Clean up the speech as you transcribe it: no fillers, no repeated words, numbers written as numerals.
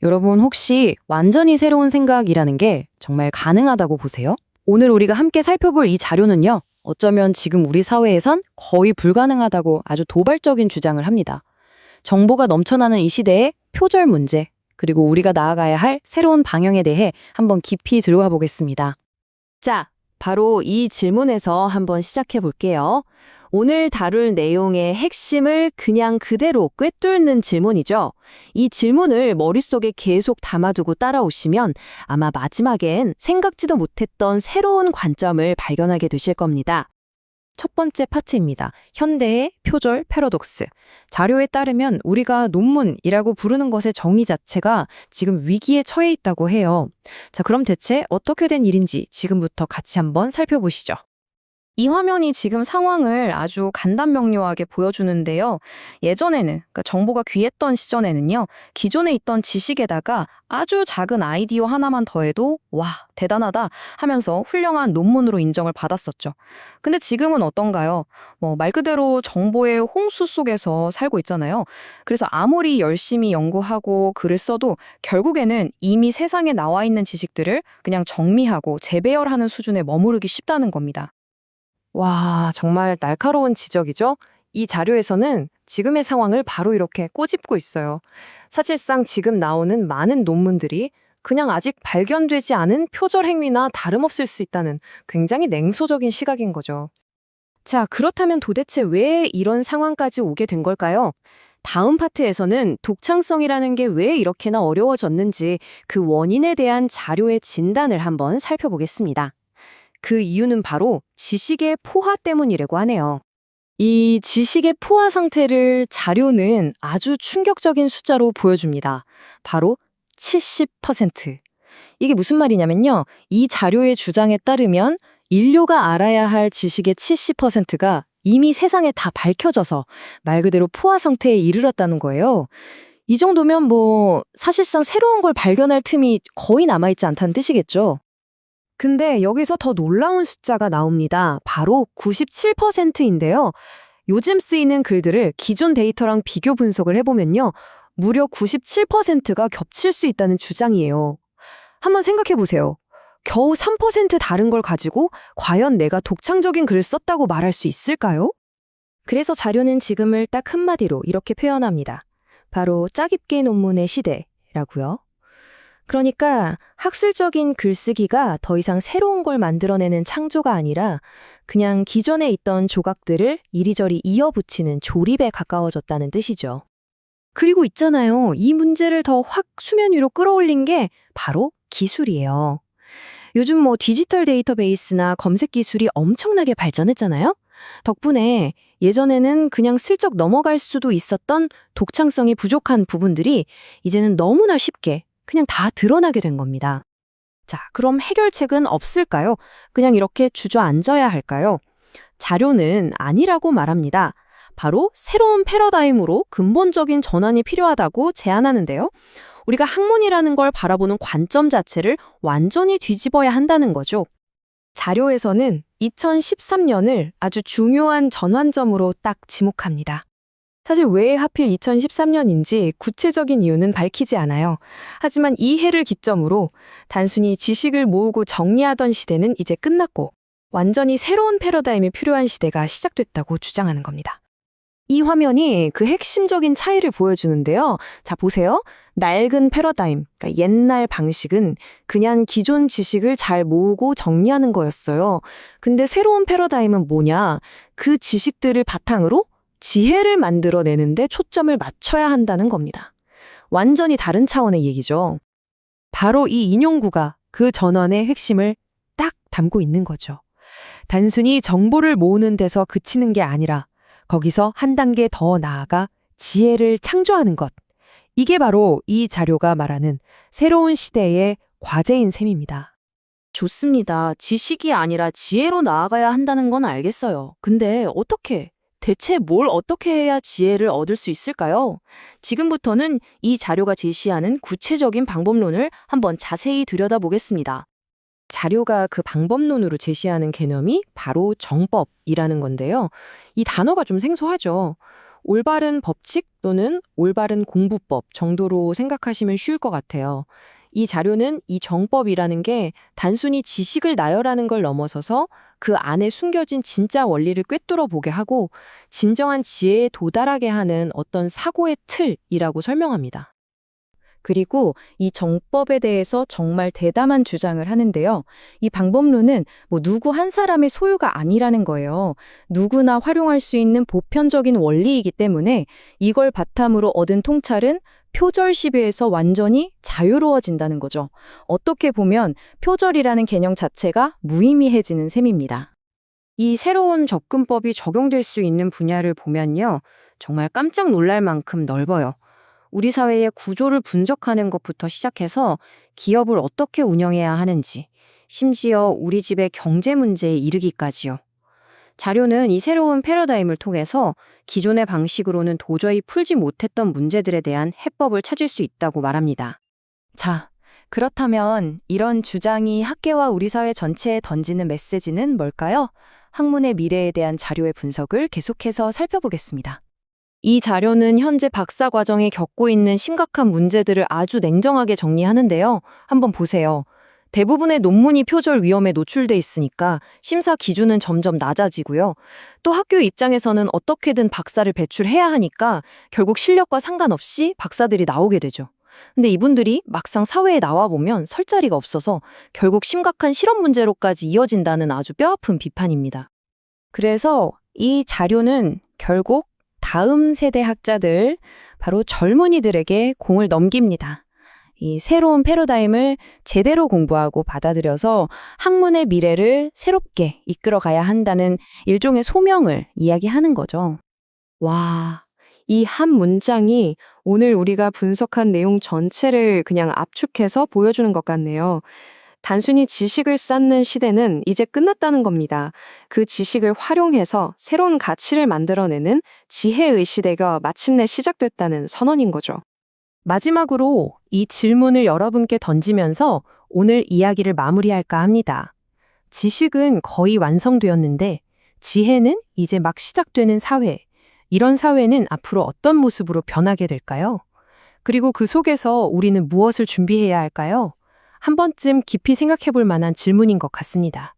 여러분 혹시 완전히 새로운 생각이라는 게 정말 가능하다고 보세요? 오늘 우리가 함께 살펴볼 이 자료는요. 어쩌면 지금 우리 사회에선 거의 불가능하다고 아주 도발적인 주장을 합니다. 정보가 넘쳐나는 이 시대의 표절 문제, 그리고 우리가 나아가야 할 새로운 방향에 대해 한번 깊이 들어가 보겠습니다. 자, 바로 이 질문에서 한번 시작해 볼게요. 오늘 다룰 내용의 핵심을 그냥 그대로 꿰뚫는 질문이죠. 이 질문을 머릿속에 계속 담아두고 따라오시면 아마 마지막엔 생각지도 못했던 새로운 관점을 발견하게 되실 겁니다. 첫 번째 파트입니다. 현대의 표절 패러독스. 자료에 따르면 우리가 논문이라고 부르는 것의 정의 자체가 지금 위기에 처해 있다고 해요. 자, 그럼 대체 어떻게 된 일인지 지금부터 같이 한번 살펴보시죠. 이 화면이 지금 상황을 아주 간단명료하게 보여주는데요. 예전에는, 그러니까 정보가 귀했던 시절에는요, 기존에 있던 지식에다가 아주 작은 아이디어 하나만 더해도 와, 대단하다 하면서 훌륭한 논문으로 인정을 받았었죠. 근데 지금은 어떤가요? 말 그대로 정보의 홍수 속에서 살고 있잖아요. 그래서 아무리 열심히 연구하고 글을 써도 결국에는 이미 세상에 나와 있는 지식들을 그냥 정리하고 재배열하는 수준에 머무르기 쉽다는 겁니다. 와, 정말 날카로운 지적이죠? 이 자료에서는 지금의 상황을 바로 이렇게 꼬집고 있어요. 사실상 지금 나오는 많은 논문들이 그냥 아직 발견되지 않은 표절 행위나 다름없을 수 있다는 굉장히 냉소적인 시각인 거죠. 자, 그렇다면 도대체 왜 이런 상황까지 오게 된 걸까요? 다음 파트에서는 독창성이라는 게 왜 이렇게나 어려워졌는지 그 원인에 대한 자료의 진단을 한번 살펴보겠습니다. 그 이유는 바로 지식의 포화 때문이라고 하네요. 이 지식의 포화 상태를 자료는 아주 충격적인 숫자로 보여줍니다. 바로 70%. 이게 무슨 말이냐면요. 이 자료의 주장에 따르면 인류가 알아야 할 지식의 70%가 이미 세상에 다 밝혀져서 말 그대로 포화 상태에 이르렀다는 거예요. 이 정도면 사실상 새로운 걸 발견할 틈이 거의 남아있지 않다는 뜻이겠죠. 근데 여기서 더 놀라운 숫자가 나옵니다. 바로 97%인데요. 요즘 쓰이는 글들을 기존 데이터랑 비교 분석을 해보면요. 무려 97%가 겹칠 수 있다는 주장이에요. 한번 생각해 보세요. 겨우 3% 다른 걸 가지고 과연 내가 독창적인 글을 썼다고 말할 수 있을까요? 그래서 자료는 지금을 딱 한마디로 이렇게 표현합니다. 바로 짜깁기 논문의 시대라고요. 그러니까 학술적인 글쓰기가 더 이상 새로운 걸 만들어내는 창조가 아니라 그냥 기존에 있던 조각들을 이리저리 이어붙이는 조립에 가까워졌다는 뜻이죠. 그리고 있잖아요. 이 문제를 더 확 수면 위로 끌어올린 게 바로 기술이에요. 요즘 디지털 데이터베이스나 검색 기술이 엄청나게 발전했잖아요. 덕분에 예전에는 그냥 슬쩍 넘어갈 수도 있었던 독창성이 부족한 부분들이 이제는 너무나 쉽게 그냥 다 드러나게 된 겁니다. 자, 그럼 해결책은 없을까요? 그냥 이렇게 주저앉아야 할까요? 자료는 아니라고 말합니다. 바로 새로운 패러다임으로 근본적인 전환이 필요하다고 제안하는데요. 우리가 학문이라는 걸 바라보는 관점 자체를 완전히 뒤집어야 한다는 거죠. 자료에서는 2013년을 아주 중요한 전환점으로 딱 지목합니다. 사실 왜 하필 2013년인지 구체적인 이유는 밝히지 않아요. 하지만 이 해를 기점으로 단순히 지식을 모으고 정리하던 시대는 이제 끝났고 완전히 새로운 패러다임이 필요한 시대가 시작됐다고 주장하는 겁니다. 이 화면이 그 핵심적인 차이를 보여주는데요. 자, 보세요. 낡은 패러다임, 그러니까 옛날 방식은 그냥 기존 지식을 잘 모으고 정리하는 거였어요. 근데 새로운 패러다임은 뭐냐? 그 지식들을 바탕으로 지혜를 만들어내는데 초점을 맞춰야 한다는 겁니다. 완전히 다른 차원의 얘기죠. 바로 이 인용구가 그 전환의 핵심을 딱 담고 있는 거죠. 단순히 정보를 모으는 데서 그치는 게 아니라 거기서 한 단계 더 나아가 지혜를 창조하는 것. 이게 바로 이 자료가 말하는 새로운 시대의 과제인 셈입니다. 좋습니다. 지식이 아니라 지혜로 나아가야 한다는 건 알겠어요. 근데 대체 뭘 어떻게 해야 지혜를 얻을 수 있을까요? 지금부터는 이 자료가 제시하는 구체적인 방법론을 한번 자세히 들여다보겠습니다. 자료가 그 방법론으로 제시하는 개념이 바로 정법이라는 건데요. 이 단어가 좀 생소하죠. 올바른 법칙 또는 올바른 공부법 정도로 생각하시면 쉬울 것 같아요. 이 자료는 이 정법이라는 게 단순히 지식을 나열하는 걸 넘어서서 그 안에 숨겨진 진짜 원리를 꿰뚫어 보게 하고 진정한 지혜에 도달하게 하는 어떤 사고의 틀이라고 설명합니다. 그리고 이 정법에 대해서 정말 대담한 주장을 하는데요. 이 방법론은 누구 한 사람의 소유가 아니라는 거예요. 누구나 활용할 수 있는 보편적인 원리이기 때문에 이걸 바탕으로 얻은 통찰은 표절 시비에서 완전히 자유로워진다는 거죠. 어떻게 보면 표절이라는 개념 자체가 무의미해지는 셈입니다. 이 새로운 접근법이 적용될 수 있는 분야를 보면요. 정말 깜짝 놀랄 만큼 넓어요. 우리 사회의 구조를 분석하는 것부터 시작해서 기업을 어떻게 운영해야 하는지, 심지어 우리 집의 경제 문제에 이르기까지요. 자료는 이 새로운 패러다임을 통해서 기존의 방식으로는 도저히 풀지 못했던 문제들에 대한 해법을 찾을 수 있다고 말합니다. 자, 그렇다면 이런 주장이 학계와 우리 사회 전체에 던지는 메시지는 뭘까요? 학문의 미래에 대한 자료의 분석을 계속해서 살펴보겠습니다. 이 자료는 현재 박사 과정에 겪고 있는 심각한 문제들을 아주 냉정하게 정리하는데요. 한번 보세요. 대부분의 논문이 표절 위험에 노출돼 있으니까 심사 기준은 점점 낮아지고요. 또 학교 입장에서는 어떻게든 박사를 배출해야 하니까 결국 실력과 상관없이 박사들이 나오게 되죠. 근데 이분들이 막상 사회에 나와보면 설 자리가 없어서 결국 심각한 실험 문제로까지 이어진다는 아주 뼈아픈 비판입니다. 그래서 이 자료는 결국 다음 세대 학자들, 바로 젊은이들에게 공을 넘깁니다. 이 새로운 패러다임을 제대로 공부하고 받아들여서 학문의 미래를 새롭게 이끌어가야 한다는 일종의 소명을 이야기하는 거죠. 와, 이 한 문장이 오늘 우리가 분석한 내용 전체를 그냥 압축해서 보여주는 것 같네요. 단순히 지식을 쌓는 시대는 이제 끝났다는 겁니다. 그 지식을 활용해서 새로운 가치를 만들어내는 지혜의 시대가 마침내 시작됐다는 선언인 거죠. 마지막으로 이 질문을 여러분께 던지면서 오늘 이야기를 마무리할까 합니다. 지식은 거의 완성되었는데 지혜는 이제 막 시작되는 사회. 이런 사회는 앞으로 어떤 모습으로 변하게 될까요? 그리고 그 속에서 우리는 무엇을 준비해야 할까요? 한 번쯤 깊이 생각해 볼 만한 질문인 것 같습니다.